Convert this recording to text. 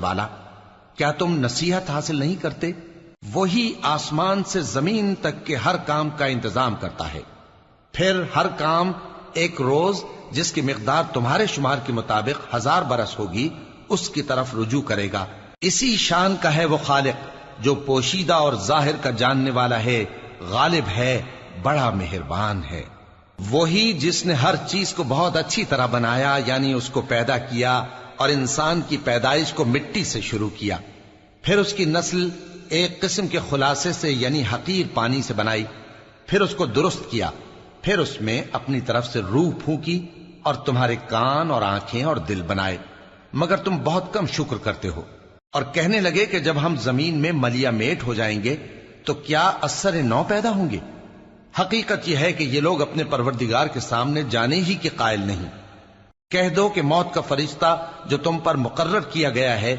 والا، کیا تم نصیحت حاصل نہیں کرتے؟ وہی آسمان سے زمین تک کے ہر کام کا انتظام کرتا ہے، پھر ہر کام ایک روز جس کی مقدار تمہارے شمار کے مطابق 1000 برس ہوگی اس کی طرف رجوع کرے گا۔ اسی شان کا ہے وہ خالق جو پوشیدہ اور ظاہر کا جاننے والا ہے، غالب ہے، بڑا مہربان ہے۔ وہی جس نے ہر چیز کو بہت اچھی طرح بنایا، یعنی اس کو پیدا کیا اور انسان کی پیدائش کو مٹی سے شروع کیا، پھر اس کی نسل ایک قسم کے خلاصے سے یعنی حقیر پانی سے بنائی، پھر اس کو درست کیا، پھر اس میں اپنی طرف سے روح پھونکی اور تمہارے کان اور آنکھیں اور دل بنائے، مگر تم بہت کم شکر کرتے ہو۔ اور کہنے لگے کہ جب ہم زمین میں ملیا میٹ ہو جائیں گے تو کیا اثر نو پیدا ہوں گے؟ حقیقت یہ ہے کہ یہ لوگ اپنے پروردگار کے سامنے جانے ہی کے قائل نہیں۔ کہہ دو کہ موت کا فرشتہ جو تم پر مقرر کیا گیا ہے